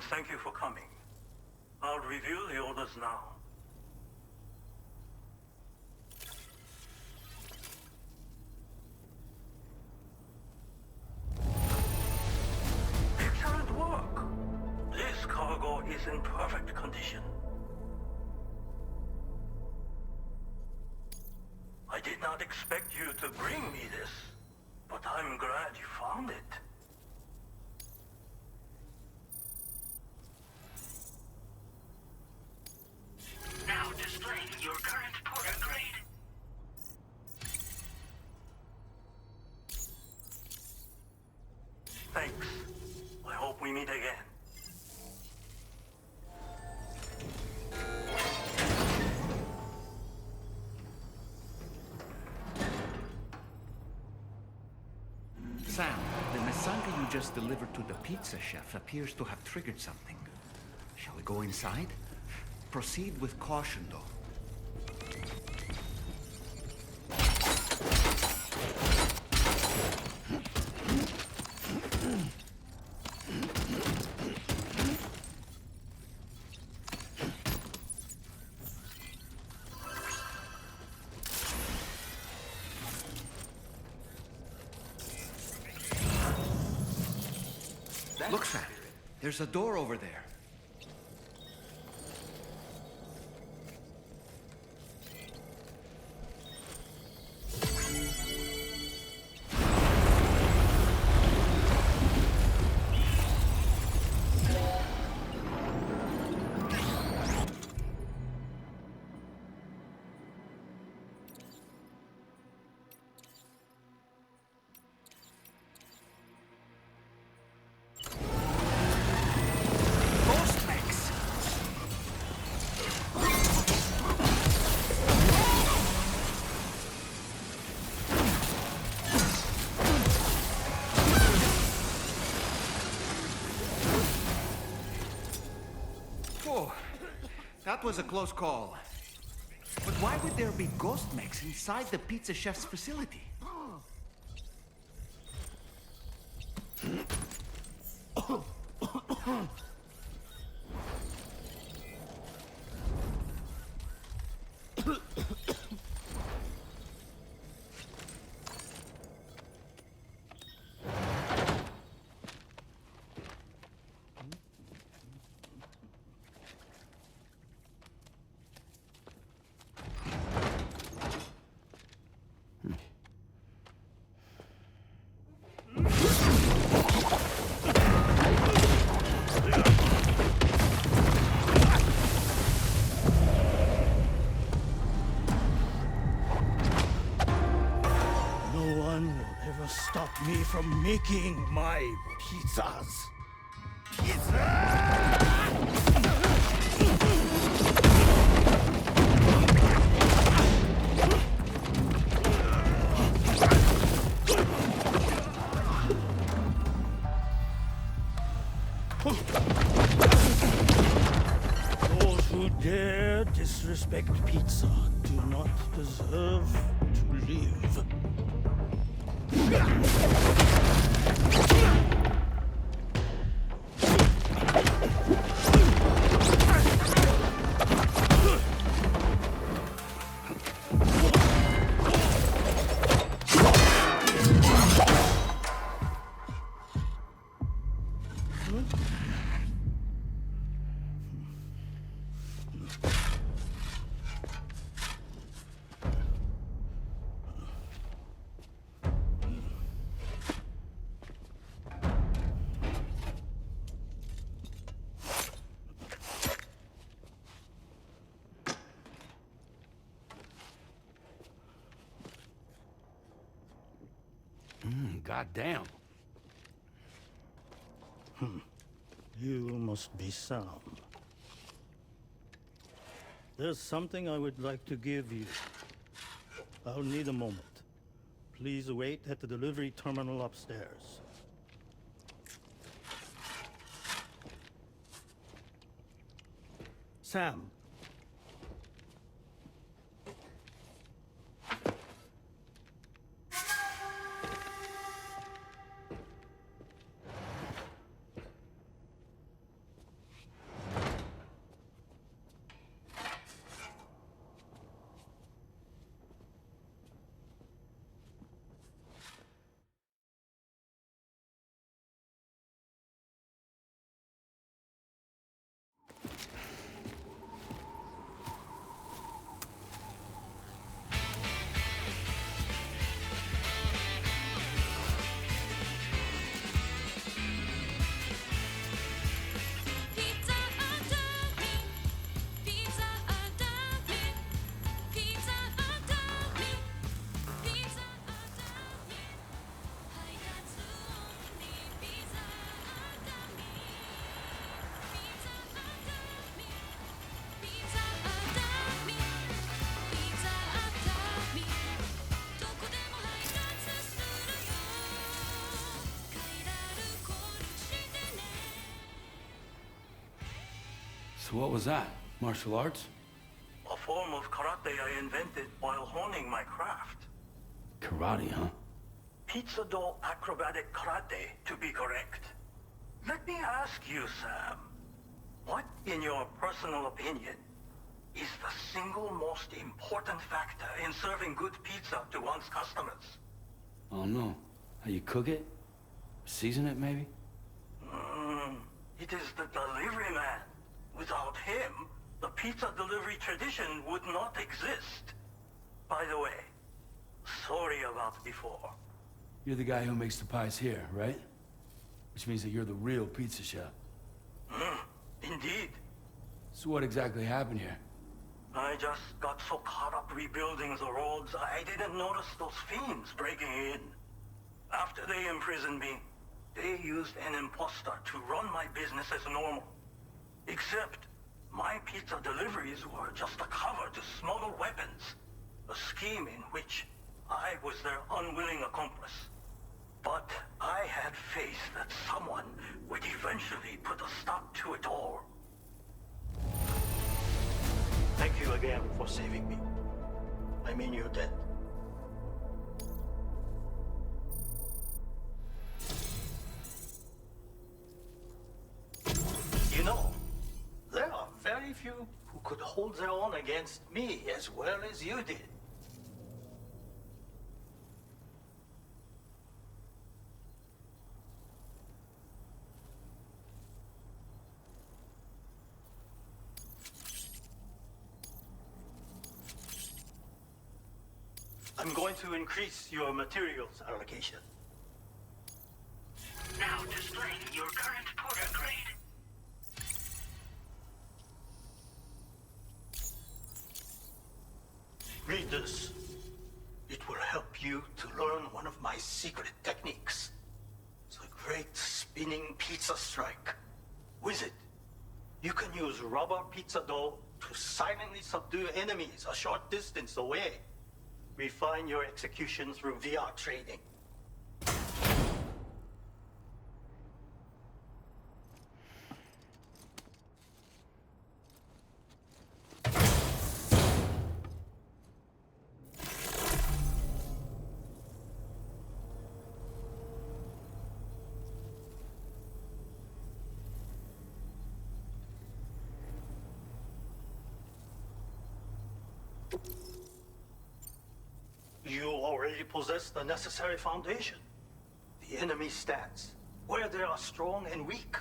and thank you for coming. I'll review the orders now. Excellent work. This cargo is in perfect condition. I did not expect you to bring me this, but I'm glad you found it. Now displaying your current porter grade. Thanks. I hope we meet again. Sam, the Masanga you just delivered to the pizza chef appears to have triggered something. Shall we go inside? Proceed with caution, though. Look, Sam. There's a door over there. Oh, that was a close call. But why would there be ghost mechs inside the pizza chef's facility? Stop me from making my pizzas. Those who dare disrespect pizza do not deserve to live. Goddamn. You must be Sam. There's something I would like to give you. I'll need a moment. Please wait at the delivery terminal upstairs. Sam. So what was that? Martial arts? A form of karate I invented while honing my craft. Karate, huh? Pizza dough acrobatic karate, to be correct. Let me ask you, Sam. What, in your personal opinion, is the single most important factor in serving good pizza to one's customers? Oh no. How you cook it? Season it, maybe? It is the delivery man. Without him, the pizza delivery tradition would not exist. By the way, sorry about before. You're the guy who makes the pies here, right? Which means that you're the real pizza chef. Indeed. So what exactly happened here? I just got so caught up rebuilding the roads, I didn't notice those fiends breaking in. After they imprisoned me, they used an imposter to run my business as normal. Except, my pizza deliveries were just a cover to smuggle weapons. A scheme in which I was their unwilling accomplice. But I had faith that someone would eventually put a stop to it all. Thank you again for saving me. I mean your debt. You know, there are very few who could hold their own against me as well as you did. I'm going to increase your materials allocation. Now displaying your current porter grade. Read this. It will help you to learn one of my secret techniques. The great spinning pizza strike. With it, you can use rubber pizza dough to silently subdue enemies a short distance away. Refine your execution through VR training. You already possess the necessary foundation. The enemy stands where they are strong and weak.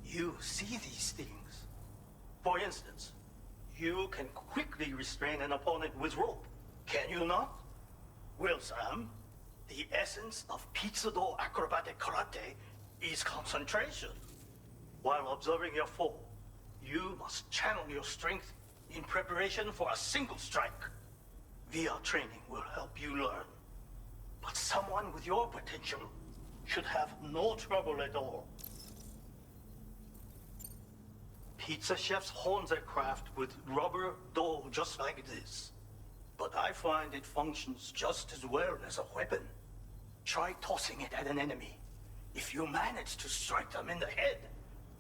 You see these things. For instance, you can quickly restrain an opponent with rope, can you not? Well, Sam, the essence of pizza dough acrobatic karate is concentration. While observing your foe, you must channel your strength in preparation for a single strike. VR training will help you learn. But someone with your potential should have no trouble at all. Pizza chefs hone their craft with rubber dough just like this. But I find it functions just as well as a weapon. Try tossing it at an enemy. If you manage to strike them in the head,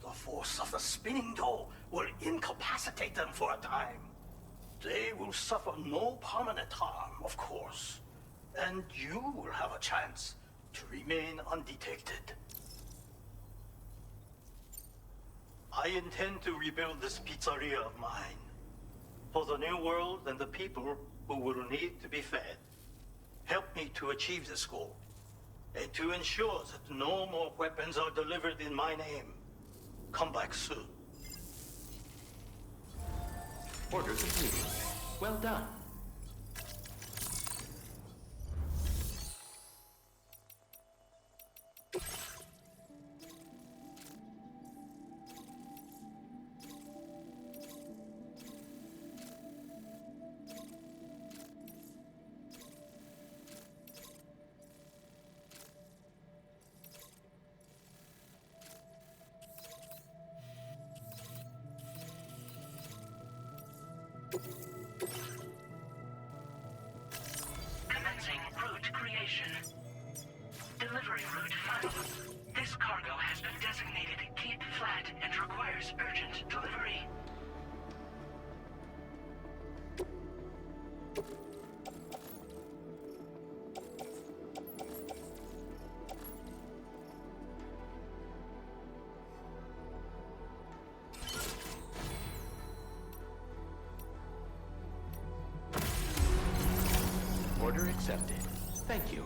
the force of the spinning dough will incapacitate them for a time. They will suffer no permanent harm, of course. And you will have a chance to remain undetected. I intend to rebuild this pizzeria of mine. For the new world and the people who will need to be fed. Help me to achieve this goal. And to ensure that no more weapons are delivered in my name. Come back soon. Order completed. Well done. Commencing route creation. Delivery route found. This cargo has been designated Keep Flat and requires urgent delivery. Order accepted. Thank you.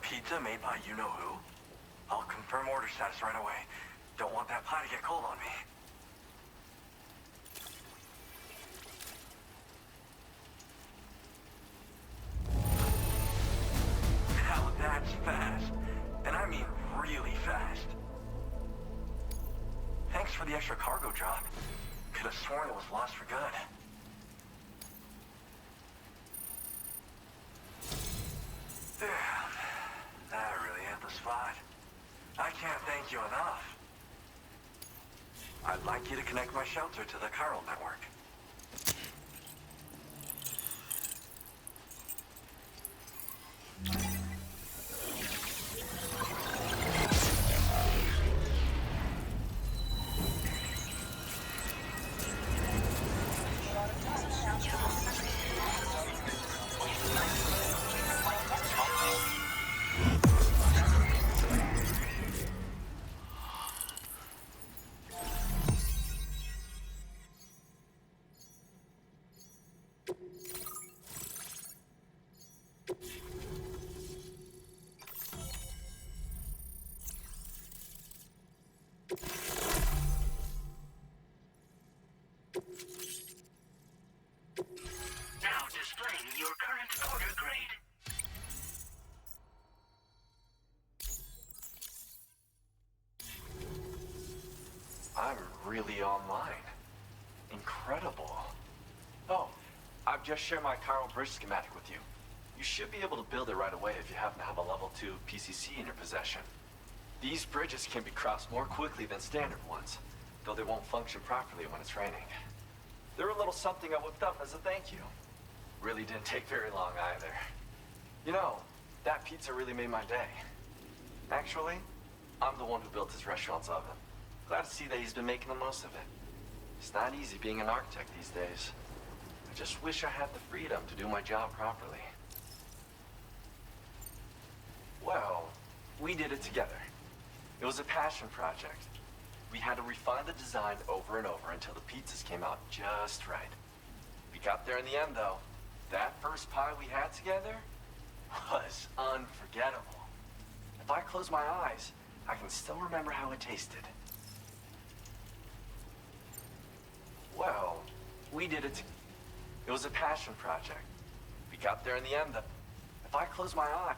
Pizza made by you-know-who? I'll confirm order status right away. Don't want that pie to get cold on me. for the extra cargo drop. Could have sworn it was lost for good. Damn. That really hit the spot. I can't thank you enough. I'd like you to connect my shelter to the chiral network. Now displaying your current order grade. I'm really online. Incredible. Oh, I've just shared my chiral bridge schematic with you. You should be able to build it right away if you happen to have a level 2 PCC in your possession. These bridges can be crossed more quickly than standard ones, though they won't function properly when it's raining. They're a little something I whipped up as a thank you. Really didn't take very long either. You know, that pizza really made my day. Actually, I'm the one who built his restaurant's oven. Glad to see that he's been making the most of it. It's not easy being an architect these days. I just wish I had the freedom to do my job properly. Well, we did it together. It was a passion project. We had to refine the design over and over until the pizzas came out just right. We got there in the end, though. That first pie we had together was unforgettable. If I close my eyes, I can still remember how it tasted. Well, we did it. It was a passion project. We got there in the end, though. If I close my eye...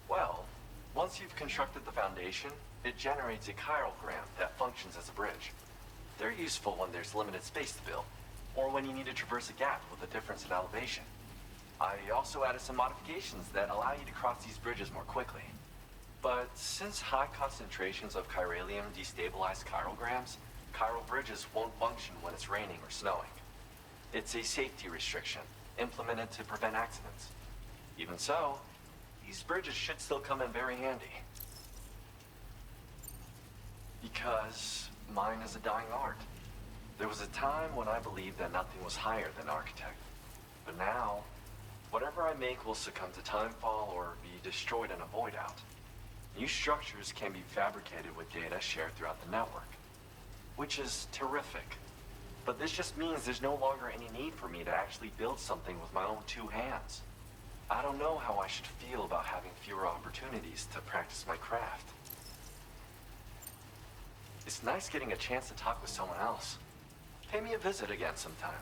Well, once you've constructed the foundation, it generates a chirogram that functions as a bridge. They're useful when there's limited space to build, or when you need to traverse a gap with a difference in elevation. I also added some modifications that allow you to cross these bridges more quickly. But since high concentrations of chiralium destabilize chirograms, chiral bridges won't function when it's raining or snowing. It's a safety restriction, implemented to prevent accidents. Even so, these bridges should still come in very handy. Because mine is a dying art. There was a time when I believed that nothing was higher than architect. But now, whatever I make will succumb to timefall or be destroyed in a void out. New structures can be fabricated with data shared throughout the network, which is terrific. But this just means there's no longer any need for me to actually build something with my own two hands. I don't know how I should feel about having fewer opportunities to practice my craft. It's nice getting a chance to talk with someone else. Pay me a visit again sometime.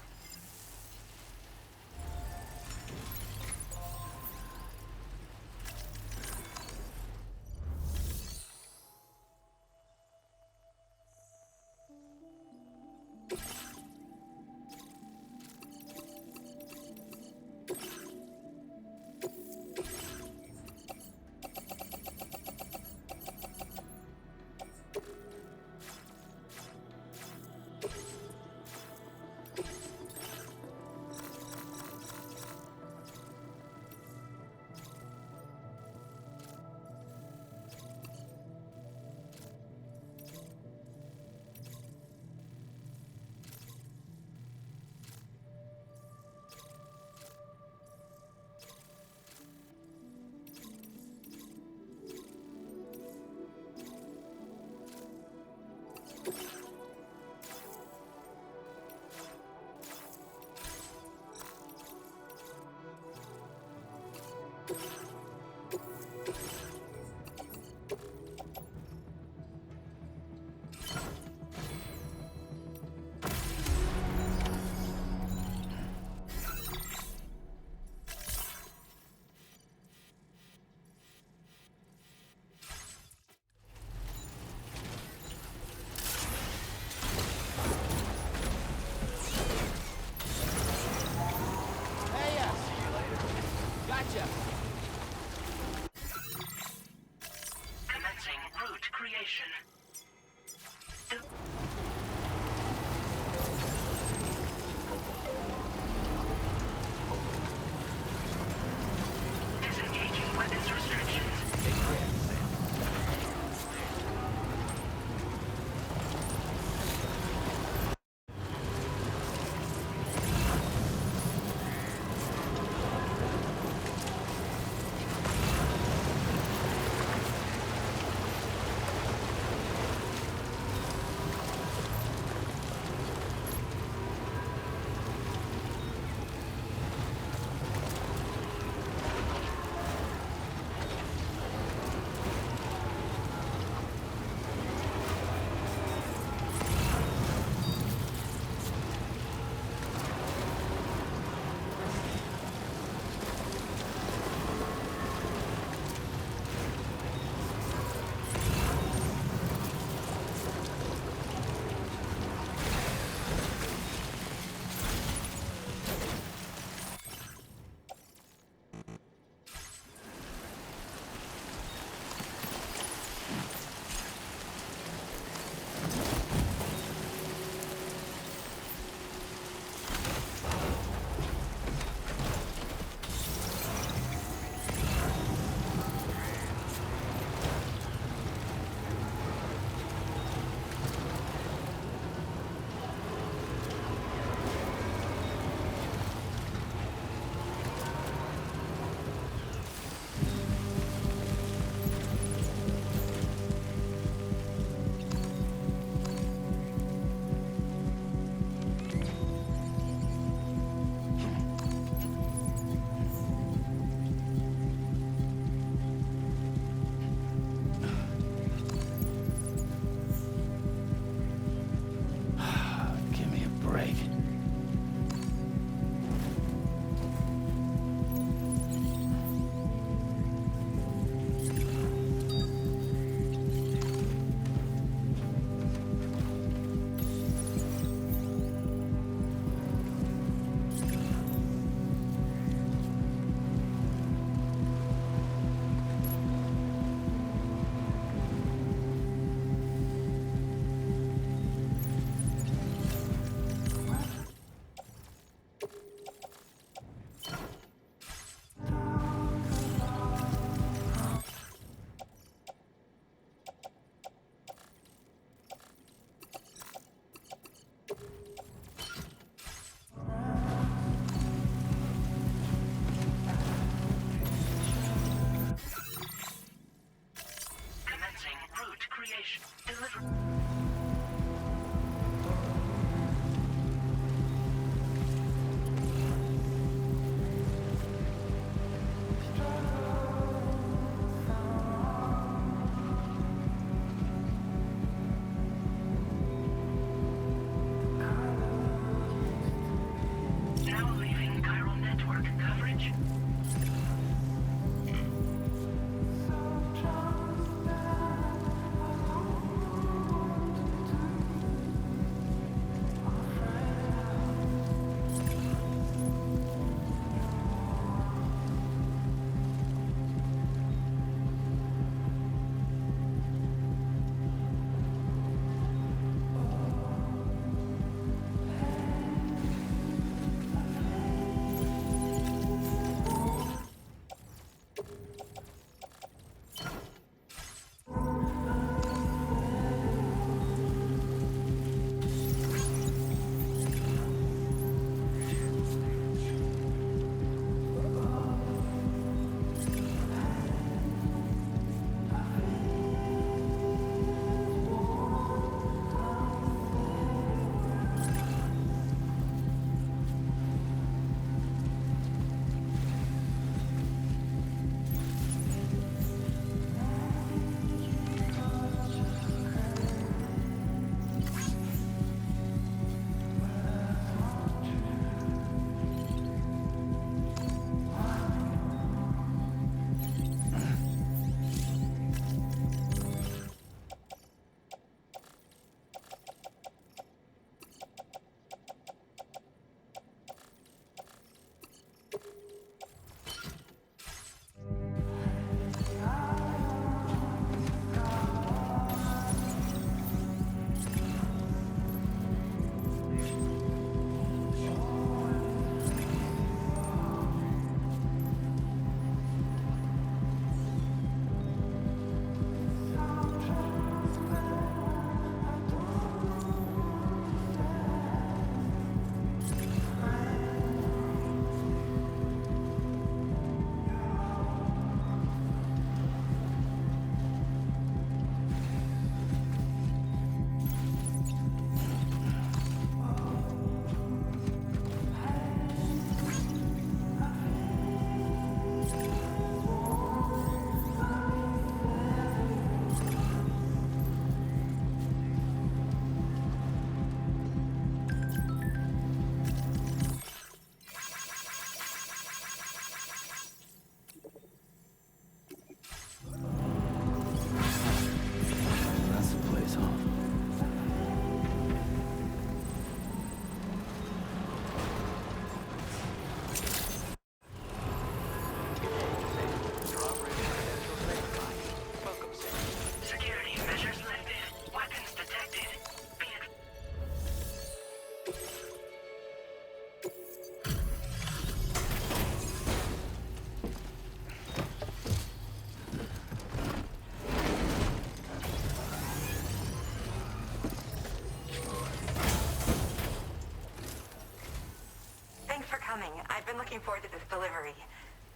coming. I've been looking forward to this delivery.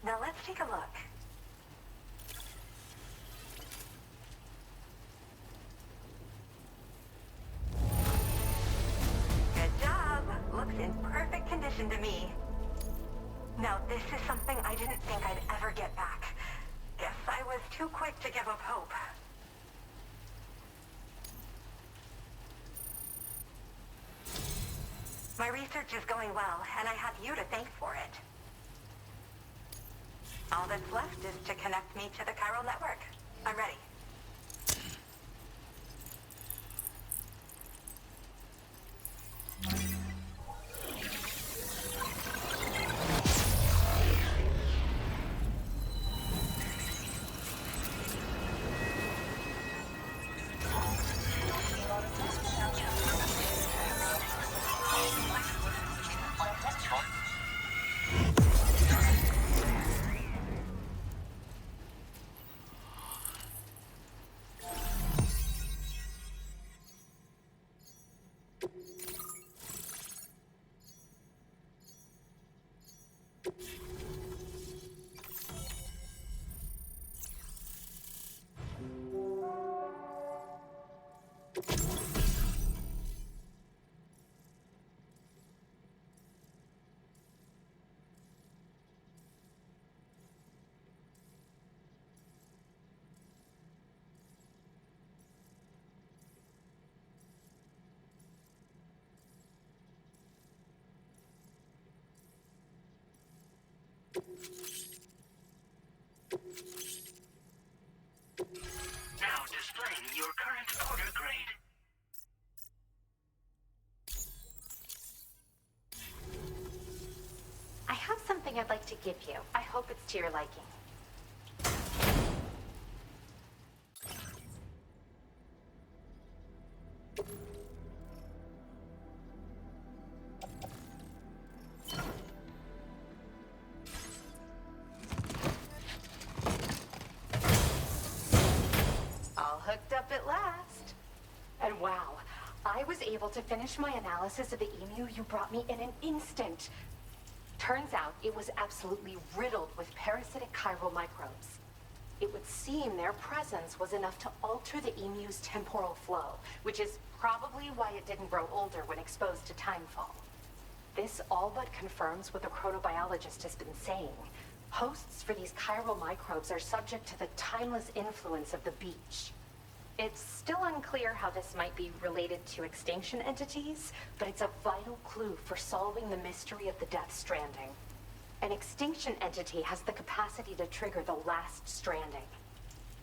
Now let's take a look. Good job. Looks in perfect condition to me. Now this is something I didn't think I'd ever get back. Guess I was too quick to give up hope. My research is going well, and I have you to thank for it. All that's left is to connect me to the chiral network. I'm ready. Now displaying your current order grade. I have something I'd like to give you. I hope it's to your liking. All hooked up at last. And wow, I was able to finish my analysis of the emu you brought me in an instant. Turns out it was absolutely riddled with parasitic chiral microbes. It would seem their presence was enough to alter the emu's temporal flow, which is probably why it didn't grow older when exposed to timefall. This all but confirms what the chronobiologist has been saying. Hosts for these chiral microbes are subject to the timeless influence of the beach. It's still unclear how this might be related to extinction entities, but it's a vital clue for solving the mystery of the Death Stranding. An extinction entity has the capacity to trigger the last stranding.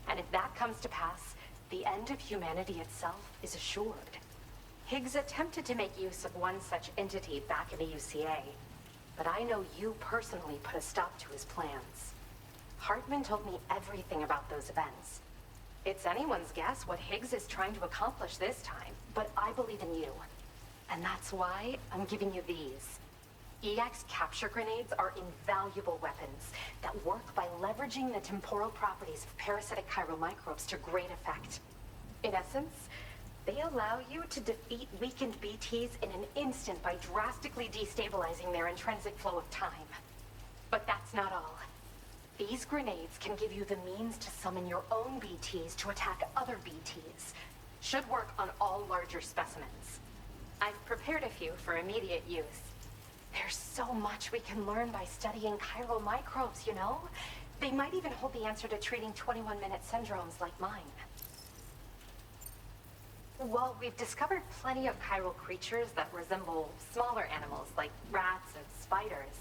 And if that comes to pass, the end of humanity itself is assured. Higgs attempted to make use of one such entity back in the UCA, but I know you personally put a stop to his plans. Hartman told me everything about those events. It's anyone's guess what Higgs is trying to accomplish this time, but I believe in you. And that's why I'm giving you these. EX capture grenades are invaluable weapons that work by leveraging the temporal properties of parasitic chiral microbes to great effect. In essence, they allow you to defeat weakened BTs in an instant by drastically destabilizing their intrinsic flow of time. But that's not all. These grenades can give you the means to summon your own BTs to attack other BTs. Should work on all larger specimens. I've prepared a few for immediate use. There's so much we can learn by studying chiral microbes, you know? They might even hold the answer to treating 21-minute syndromes like mine. Well, we've discovered plenty of chiral creatures that resemble smaller animals like rats and spiders.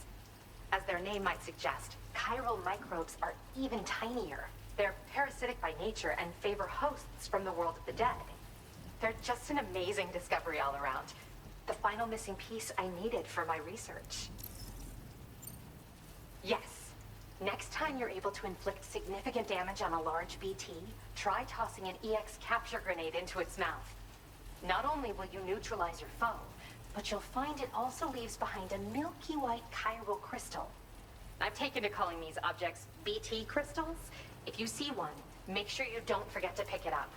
As their name might suggest, chiral microbes are even tinier. They're parasitic by nature and favor hosts from the world of the dead. They're just an amazing discovery all around. The final missing piece I needed for my research. Yes. Next time you're able to inflict significant damage on a large BT, try tossing an EX capture grenade into its mouth. Not only will you neutralize your foe, but you'll find it also leaves behind a milky white chiral crystal. I've taken to calling these objects BT crystals. If you see one, make sure you don't forget to pick it up.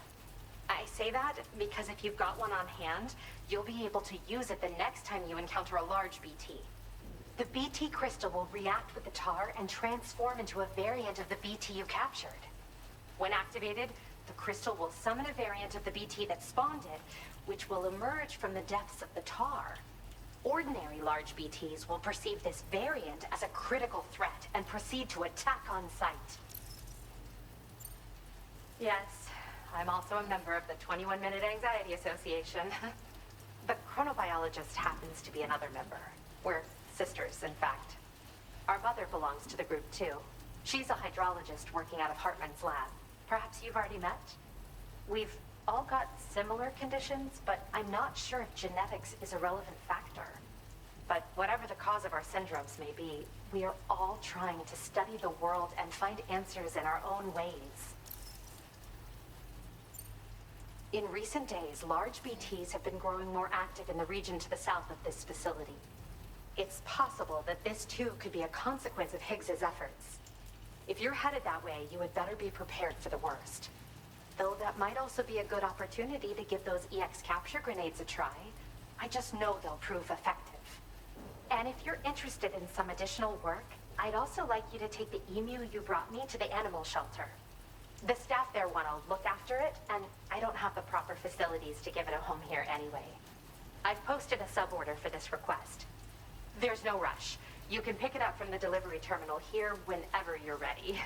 I say that because if you've got one on hand, you'll be able to use it the next time you encounter a large BT. The BT crystal will react with the tar and transform into a variant of the BT you captured. When activated, the crystal will summon a variant of the BT that spawned it, which will emerge from the depths of the tar. Ordinary large BTs will perceive this variant as a critical threat and proceed to attack on sight. Yes, I'm also a member of the 21-Minute Anxiety Association. The chronobiologist happens to be another member. We're sisters, in fact. Our mother belongs to the group, too. She's a hydrologist working out of Hartman's lab. Perhaps you've already met? We've all got similar conditions, but I'm not sure if genetics is a relevant factor. But whatever the cause of our syndromes may be, we are all trying to study the world and find answers in our own ways. In recent days, large BTs have been growing more active in the region to the south of this facility. It's possible that this too could be a consequence of Higgs's efforts. If you're headed that way, you had better be prepared for the worst. Though that might also be a good opportunity to give those EX capture grenades a try. I just know they'll prove effective. And if you're interested in some additional work, I'd also like you to take the emu you brought me to the animal shelter. The staff there want to look after it, and I don't have the proper facilities to give it a home here anyway. I've posted a suborder for this request. There's no rush. You can pick it up from the delivery terminal here whenever you're ready.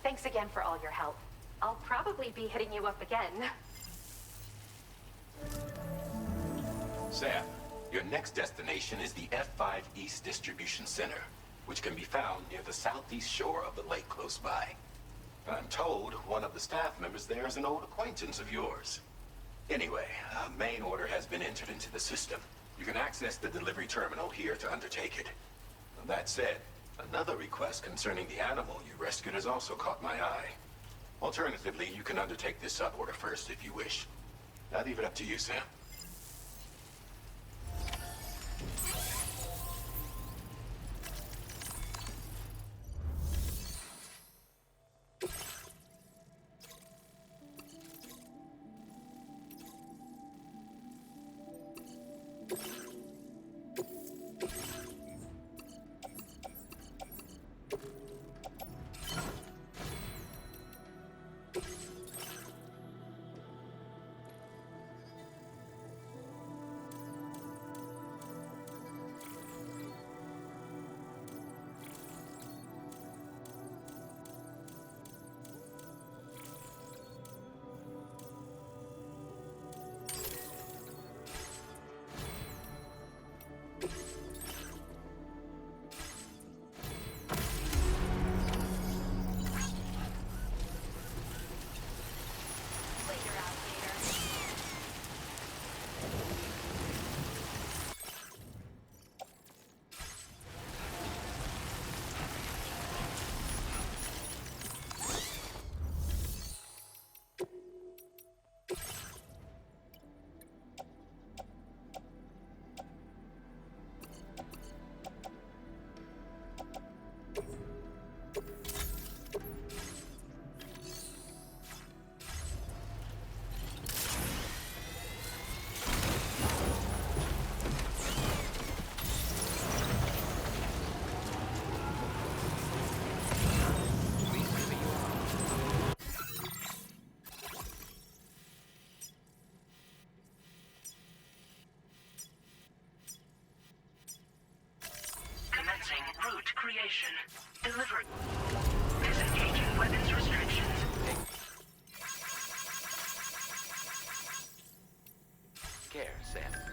Thanks again for all your help. I'll probably be hitting you up again. Sam, your next destination is the F5 East Distribution Center, which can be found near the southeast shore of the lake close by. I'm told one of the staff members there is an old acquaintance of yours. Anyway, a main order has been entered into the system. You can access the delivery terminal here to undertake it. That said, another request concerning the animal you rescued has also caught my eye. Alternatively, you can undertake this suborder first if you wish. I leave it up to you, Sam. Route creation. Delivery. Disengaging weapons restrictions. Care, Sam.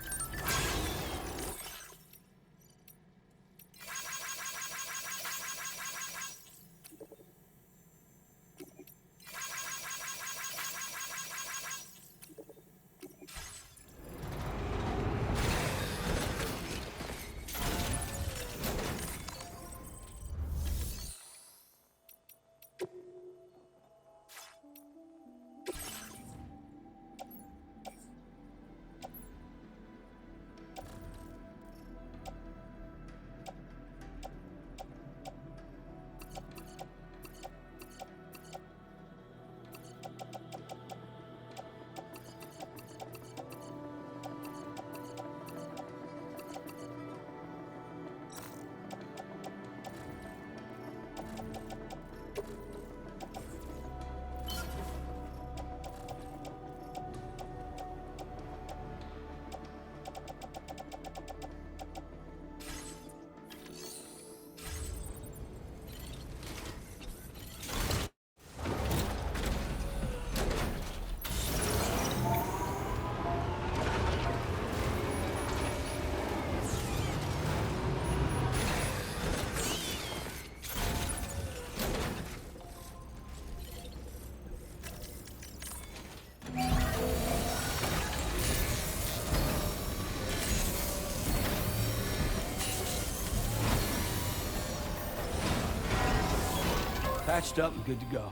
patched up and good to go.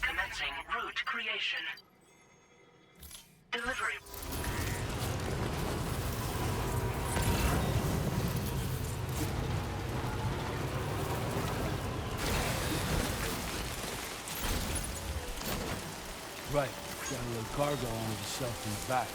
Commencing route creation. Delivery. Right. Got a little cargo on the shelf in the back.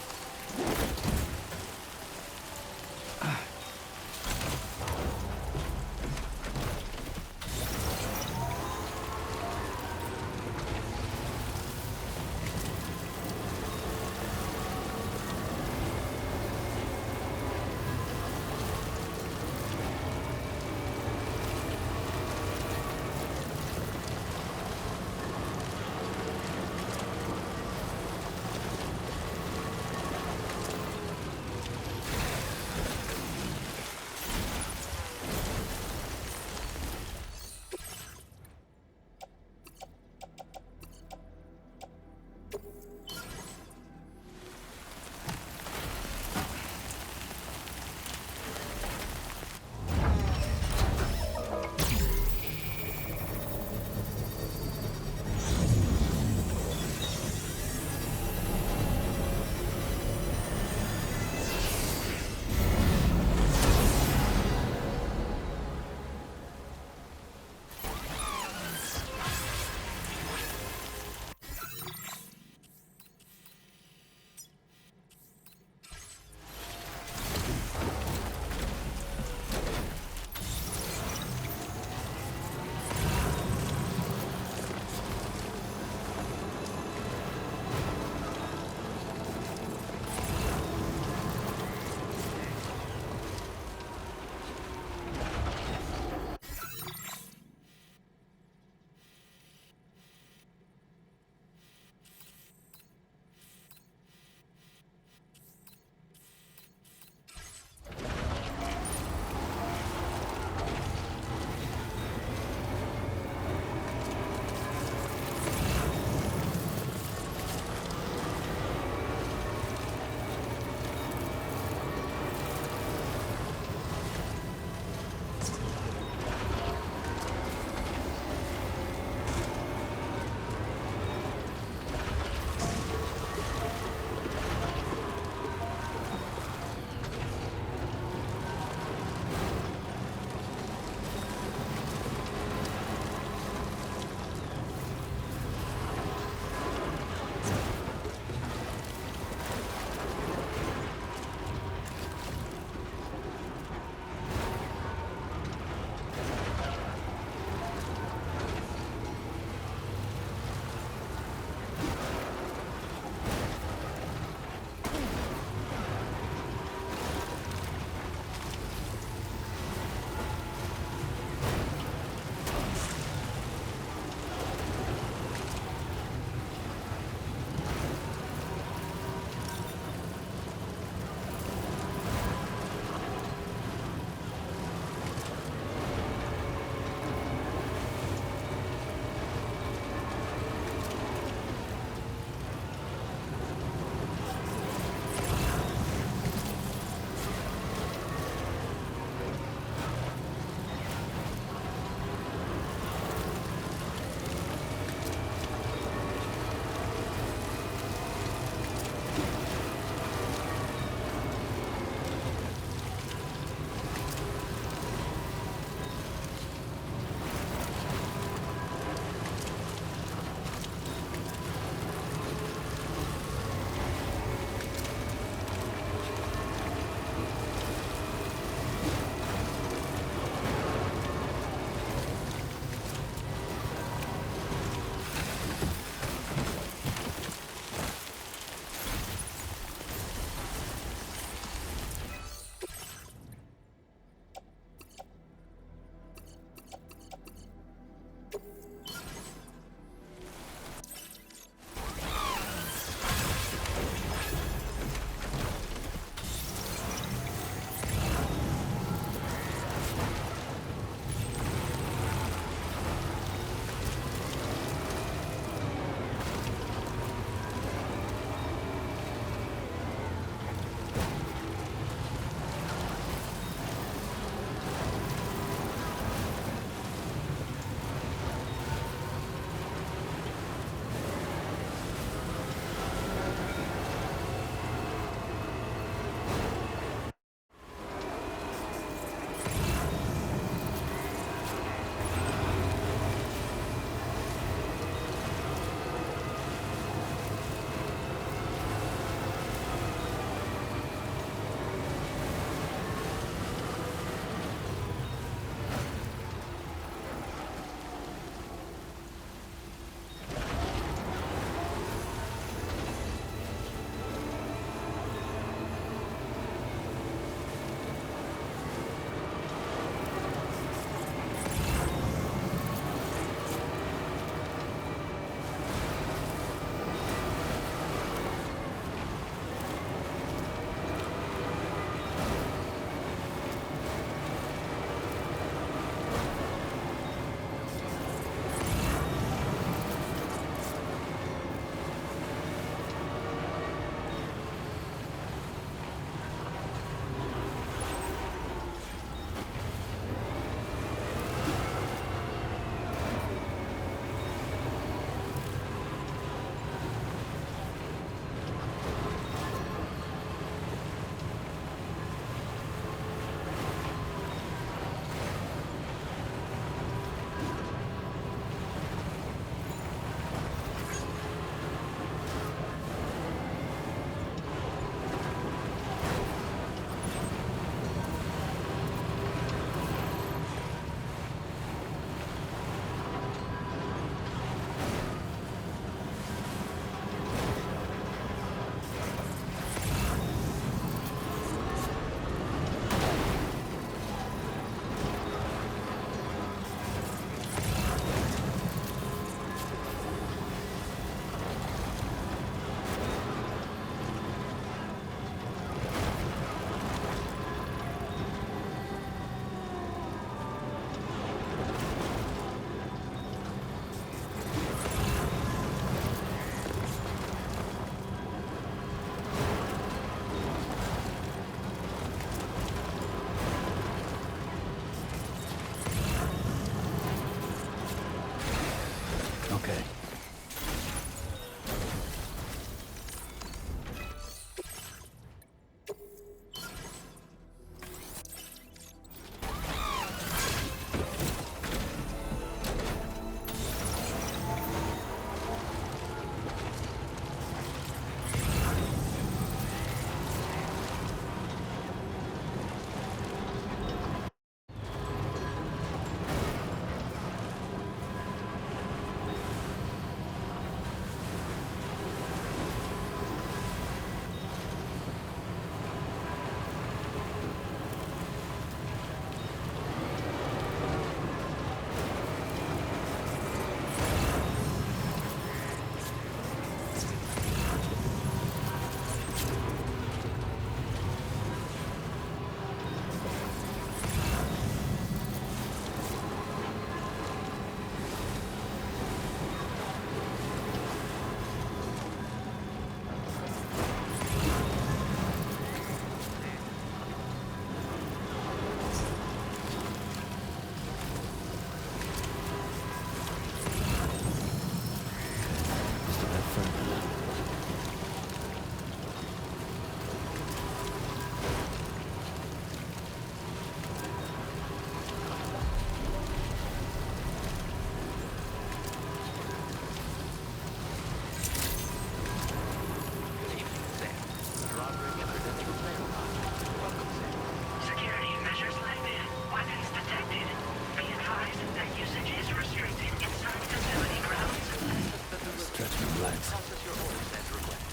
process your orders as requested.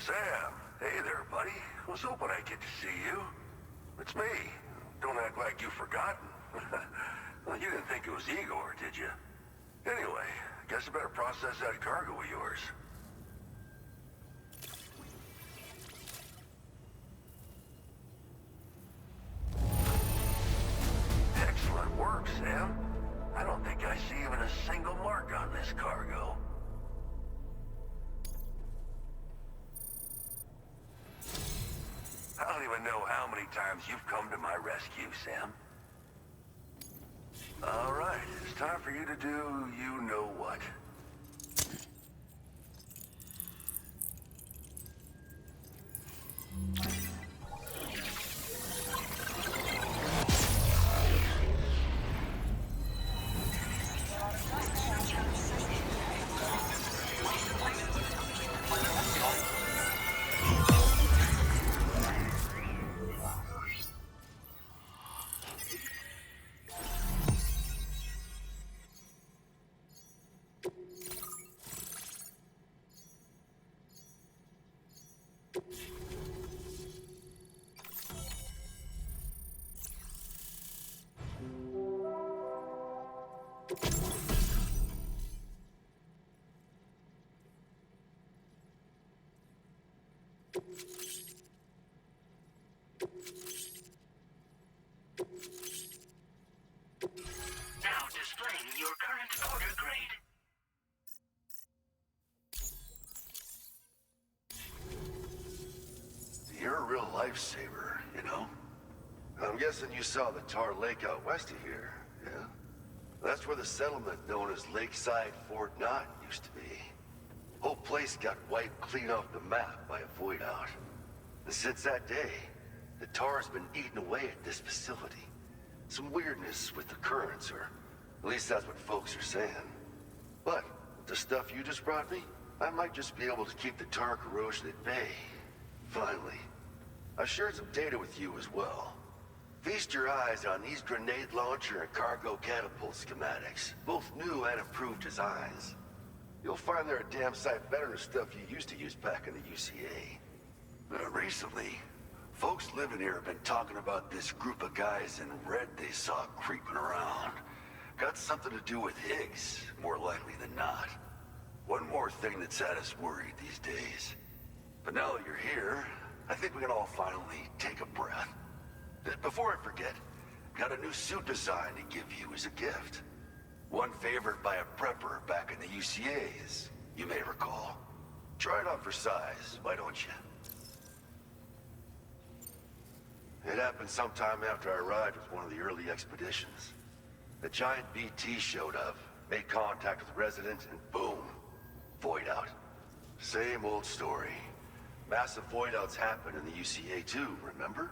Sam, hey there, buddy. Was hoping I'd get to see you. It's me. Don't act like you've forgotten. Well, you didn't think it was Igor, did you? Anyway, guess I better process that cargo of yours. Excellent work, Sam. I don't think I see even a single mark on this cargo. I don't even know how many times you've come to my rescue, Sam. All right, it's time for you to do you-know-what. Now displaying your current order grade. You're a real lifesaver, you know? I'm guessing you saw the Tar Lake out west of here, yeah? That's where the settlement known as Lakeside Fort Knott used to be. Whole place got wiped clean off the map by a void out. And since that day, the tar's been eating away at this facility. Some weirdness with the currents, or at least that's what folks are saying. But with the stuff you just brought me, I might just be able to keep the tar corrosion at bay. Finally. I shared some data with you as well. Feast your eyes on these grenade launcher and cargo catapult schematics, both new and improved designs. You'll find they're a damn sight better than stuff you used to use back in the UCA. Recently, folks living here have been talking about this group of guys in red they saw creeping around. Got something to do with Higgs, more likely than not. One more thing that's had us worried these days. But now that you're here, I think we can all finally take a breath. Before I forget, got a new suit design to give you as a gift. One favored by a prepper back in the UCAs, you may recall. Try it on for size, why don't you? It happened sometime after I arrived with one of the early expeditions. The giant BT showed up, made contact with residents, and boom, void out. Same old story. Massive void outs happen in the UCA too, remember?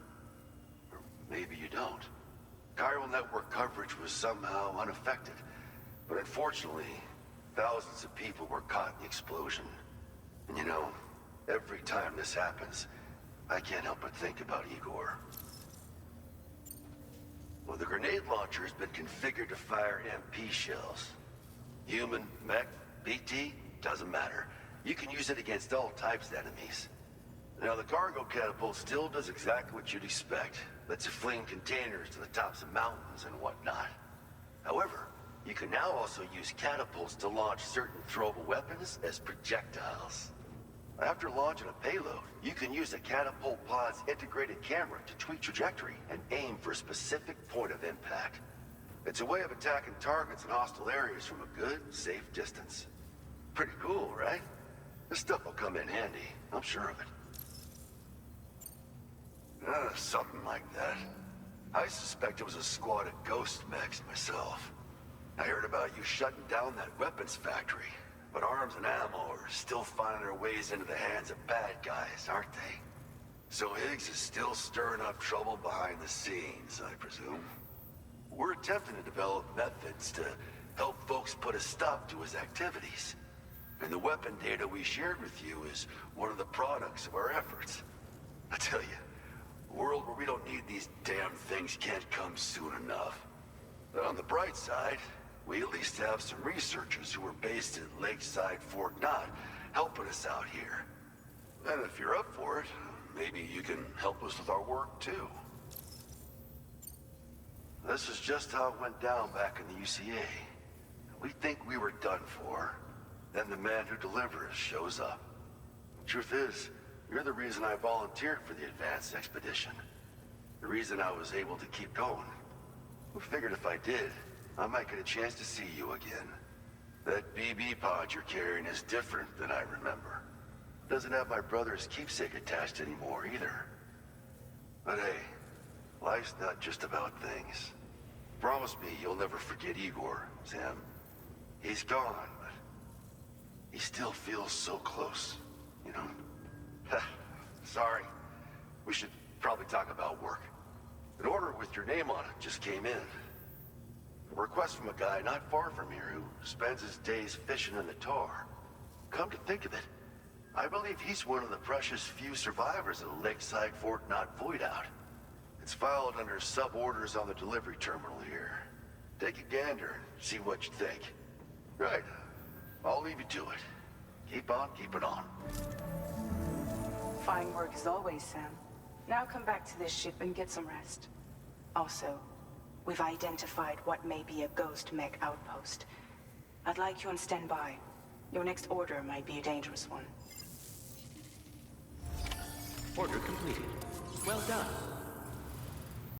Or maybe you don't. Chiral network coverage was somehow unaffected. But unfortunately, thousands of people were caught in the explosion. And you know, every time this happens, I can't help but think about Igor. Well, the grenade launcher has been configured to fire MP shells. Human, mech, BT, doesn't matter. You can use it against all types of enemies. Now, the cargo catapult still does exactly what you'd expect. Lets you fling containers to the tops of mountains and whatnot. However, you can now also use catapults to launch certain throwable weapons as projectiles. After launching a payload, you can use a catapult pod's integrated camera to tweak trajectory and aim for a specific point of impact. It's a way of attacking targets in hostile areas from a good, safe distance. Pretty cool, right? This stuff will come in handy, I'm sure of it. Something like that. I suspect it was a squad of ghost mechs myself. I heard about you shutting down that weapons factory, but arms and ammo are still finding their ways into the hands of bad guys, aren't they? So Higgs is still stirring up trouble behind the scenes, I presume. We're attempting to develop methods to help folks put a stop to his activities. And the weapon data we shared with you is one of the products of our efforts. I tell you, a world where we don't need these damn things can't come soon enough. But on the bright side, we at least have some researchers who are based in Lakeside Fort Knott helping us out here. And if you're up for it, maybe you can help us with our work too. This is just how it went down back in the UCA. We think we were done for. Then the man who delivers shows up. Truth is, you're the reason I volunteered for the advanced expedition. The reason I was able to keep going. We figured if I did, I might get a chance to see you again. That BB pod you're carrying is different than I remember. Doesn't have my brother's keepsake attached anymore either. But hey, life's not just about things. Promise me you'll never forget Igor, Sam. He's gone, but he still feels so close, you know? Sorry. We should probably talk about work. An order with your name on it just came in. A request from a guy not far from here who spends his days fishing in the tar. Come to think of it, I believe he's one of the precious few survivors of the Lakeside Fort Knott Voidout. It's filed under sub-orders on the delivery terminal here. Take a gander and see what you think. Right. I'll leave you to it. Keep on keeping on. Fine work as always, Sam. Now come back to this ship and get some rest. Also, we've identified what may be a ghost mech outpost. I'd like you on standby. Your next order might be a dangerous one. Order completed. Well done.